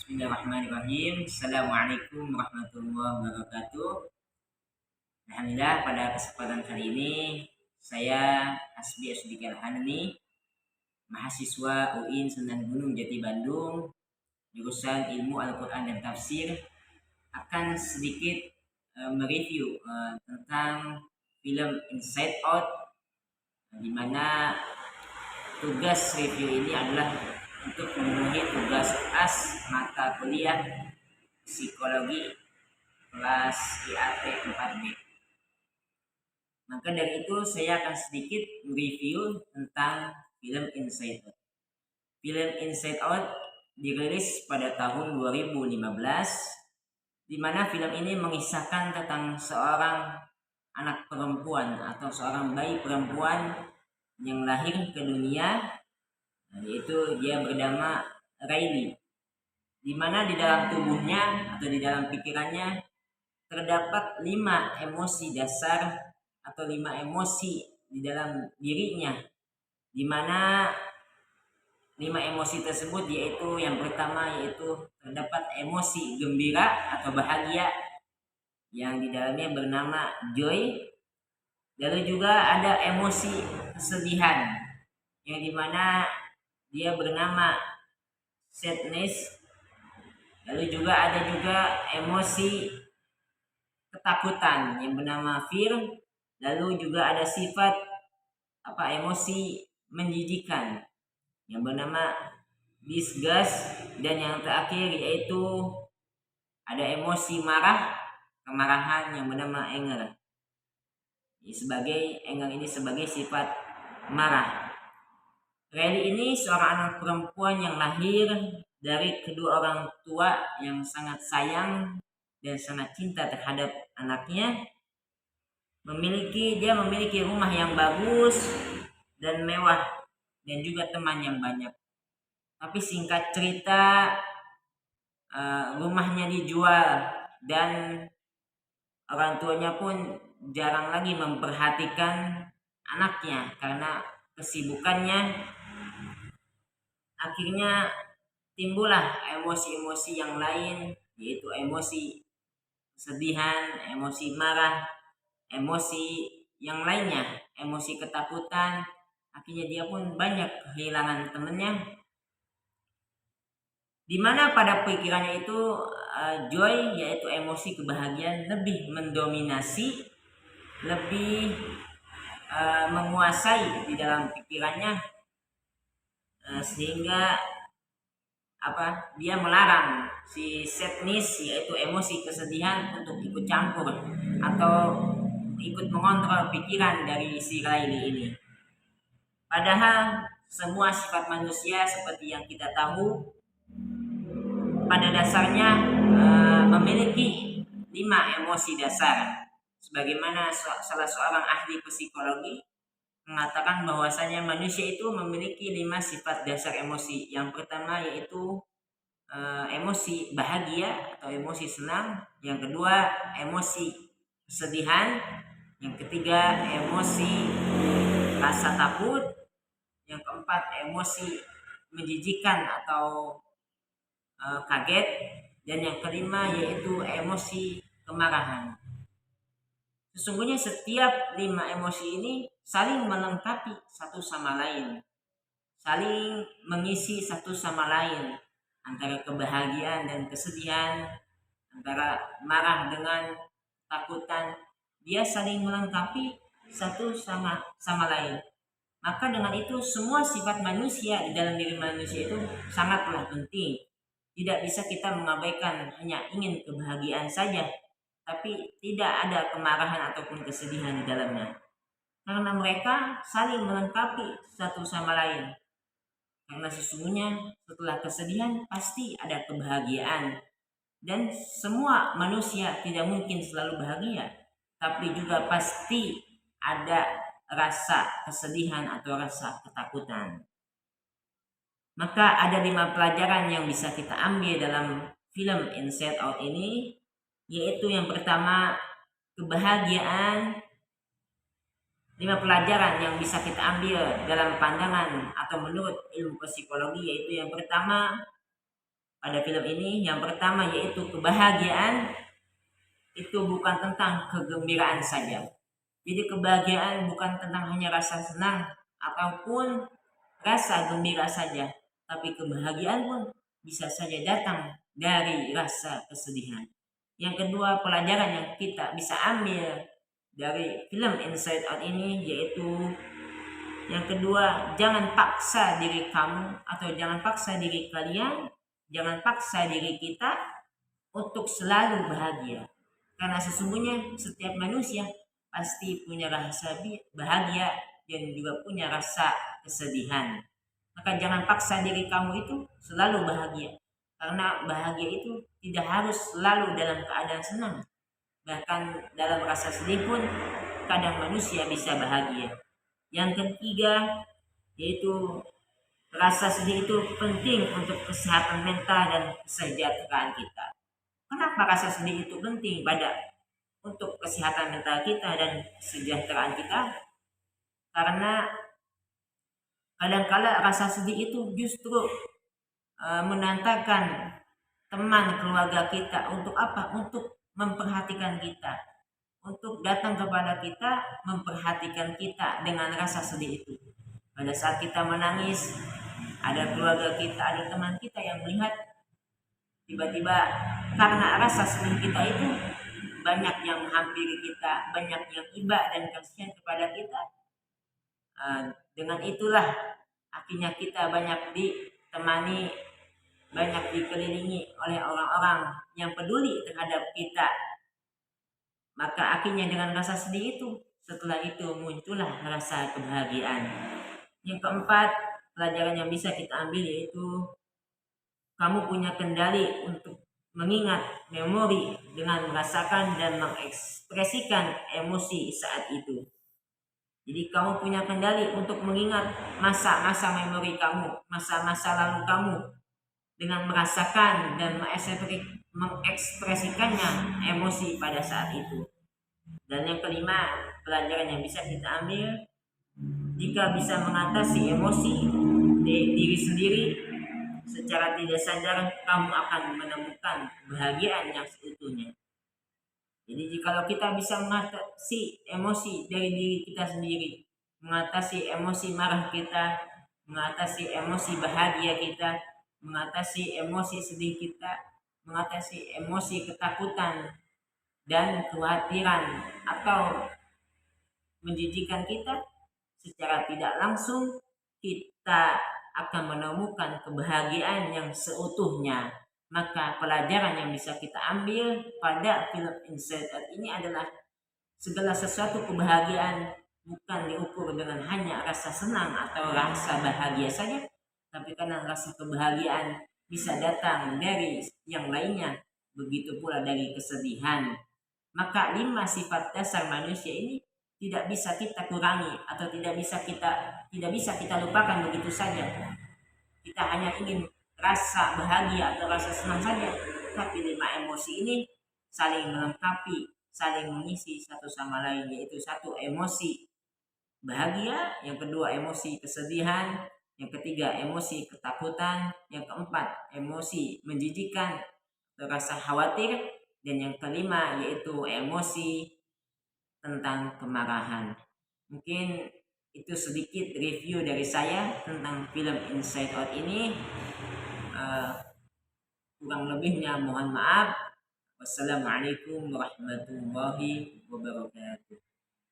Bismillahirrahmanirrahim. Assalamualaikum warahmatullahi wabarakatuh. Alhamdulillah, pada kesempatan kali ini saya Hasbi Asdikal Hanani, mahasiswa UIN Sunan Gunung Jati Bandung, jurusan Ilmu Al-Quran dan Tafsir, akan sedikit mereview tentang film Inside Out, di mana tugas review ini adalah untuk memenuhi tugas as mata kuliah psikologi kelas IAT 4B. Maka dari itu saya akan sedikit review tentang film Inside Out. Film Inside Out dirilis pada tahun 2015, di mana film ini mengisahkan tentang seorang anak perempuan atau seorang bayi perempuan yang lahir ke dunia, yaitu dia bernama Riley, di mana di dalam tubuhnya atau di dalam pikirannya terdapat 5 emosi dasar atau 5 emosi di dalam dirinya, di mana 5 emosi tersebut yaitu yang pertama yaitu terdapat emosi gembira atau bahagia yang di dalamnya bernama joy. Lalu juga ada emosi kesedihan yang dimana dia bernama sadness. Lalu juga ada emosi ketakutan yang bernama fear. Lalu juga ada sifat emosi menjijikan yang bernama disgust, dan yang terakhir yaitu ada emosi marah, kemarahan yang bernama anger. Anger ini sebagai sifat marah. Riley ini seorang anak perempuan yang lahir dari kedua orang tua yang sangat sayang dan sangat cinta terhadap anaknya. Dia memiliki rumah yang bagus dan mewah dan juga teman yang banyak. Tapi singkat cerita, rumahnya dijual dan orang tuanya pun jarang lagi memperhatikan anaknya karena kesibukannya. Akhirnya timbullah emosi-emosi yang lain, yaitu emosi kesedihan, emosi marah, emosi yang lainnya, emosi ketakutan. Akhirnya dia pun banyak kehilangan temannya, di mana pada pikirannya itu joy, yaitu emosi kebahagiaan, lebih mendominasi, lebih menguasai di dalam pikirannya, sehingga dia melarang si sadness, yaitu emosi kesedihan, untuk ikut campur atau ikut mengontrol pikiran dari si Riley ini. Padahal semua sifat manusia seperti yang kita tahu pada dasarnya memiliki 5 emosi dasar. Sebagaimana salah seorang ahli psikologi mengatakan bahwasanya manusia itu memiliki 5 sifat dasar emosi. Yang pertama yaitu emosi bahagia atau emosi senang. Yang kedua emosi kesedihan. Yang ketiga emosi rasa takut. Yang keempat emosi menjijikan atau kaget. Dan yang kelima yaitu emosi kemarahan. Sesungguhnya setiap 5 emosi ini saling melengkapi satu sama lain, saling mengisi satu sama lain, antara kebahagiaan dan kesedihan, antara marah dengan takutan, dia saling melengkapi satu sama lain. Maka dengan itu semua sifat manusia di dalam diri manusia itu sangatlah penting. Tidak bisa kita mengabaikan hanya ingin kebahagiaan saja, tapi tidak ada kemarahan ataupun kesedihan di dalamnya. Karena mereka saling melengkapi satu sama lain. Karena sesungguhnya setelah kesedihan pasti ada kebahagiaan. Dan semua manusia tidak mungkin selalu bahagia, tapi juga pasti ada rasa kesedihan atau rasa ketakutan. Maka ada 5 pelajaran yang bisa kita ambil dalam film Inside Out ini, yaitu yang pertama kebahagiaan. 5 pelajaran yang bisa kita ambil dalam pandangan atau menurut ilmu psikologi, yaitu yang pertama pada film ini. Yang pertama yaitu kebahagiaan itu bukan tentang kegembiraan saja. Jadi kebahagiaan bukan tentang hanya rasa senang ataupun rasa gembira saja, tapi kebahagiaan pun bisa saja datang dari rasa kesedihan. Yang kedua, pelajaran yang kita bisa ambil dari film Inside Out ini yaitu yang kedua, jangan paksa diri kamu atau jangan paksa diri kalian, jangan paksa diri kita untuk selalu bahagia. Karena sesungguhnya setiap manusia pasti punya rasa bahagia dan juga punya rasa kesedihan. Maka jangan paksa diri kamu itu selalu bahagia. Karena bahagia itu tidak harus selalu dalam keadaan senang. Bahkan dalam rasa sedih pun kadang manusia bisa bahagia. Yang ketiga yaitu rasa sedih itu penting untuk kesehatan mental dan kesejahteraan kita. Kenapa rasa sedih itu penting untuk kesehatan mental kita dan kesejahteraan kita? Karena kadang-kala rasa sedih itu justru menantakan teman keluarga kita untuk apa? Untuk memperhatikan kita, untuk datang kepada kita, memperhatikan kita dengan rasa sedih itu. Pada saat kita menangis, ada keluarga kita, ada teman kita yang melihat, tiba-tiba karena rasa sedih kita itu banyak yang menghampiri kita, banyak yang iba dan kasihan kepada kita. Dengan itulah akhirnya kita banyak ditemani, banyak dikelilingi oleh orang-orang yang peduli terhadap kita. Maka akhirnya dengan rasa sedih itu, setelah itu muncullah rasa kebahagiaan. Yang keempat, pelajaran yang bisa kita ambil yaitu kamu punya kendali untuk mengingat memori dengan merasakan dan mengekspresikan emosi saat itu. Jadi kamu punya kendali untuk mengingat masa-masa memori kamu, masa-masa lalu kamu dengan merasakan dan mengekspresikannya emosi pada saat itu. Dan yang kelima, pelajaran yang bisa kita ambil, jika bisa mengatasi emosi diri sendiri secara tidak sadar, kamu akan menemukan kebahagiaan yang seutuhnya. Jadi jika kita bisa mengatasi emosi dari diri kita sendiri, mengatasi emosi marah kita, mengatasi emosi bahagia kita, mengatasi emosi sedih kita, mengatasi emosi ketakutan dan kekhawatiran atau menjijikan kita, secara tidak langsung kita akan menemukan kebahagiaan yang seutuhnya. Maka pelajaran yang bisa kita ambil pada film Inside Out ini adalah segala sesuatu kebahagiaan bukan diukur dengan hanya rasa senang atau rasa bahagia saja, tapi karena rasa kebahagiaan bisa datang dari yang lainnya, begitu pula dari kesedihan. Maka 5 sifat dasar manusia ini tidak bisa kita kurangi atau tidak bisa kita lupakan begitu saja. Kita hanya ingin rasa bahagia atau rasa senang saja, tapi 5 emosi ini saling melengkapi, saling mengisi satu sama lain, yaitu satu emosi bahagia, yang kedua emosi kesedihan, yang ketiga emosi ketakutan, yang keempat emosi menjijikan atau rasa khawatir, dan yang kelima yaitu emosi tentang kemarahan. Mungkin itu sedikit review dari saya tentang film Inside Out ini. Kurang lebihnya mohon maaf. Wassalamualaikum warahmatullahi wabarakatuh.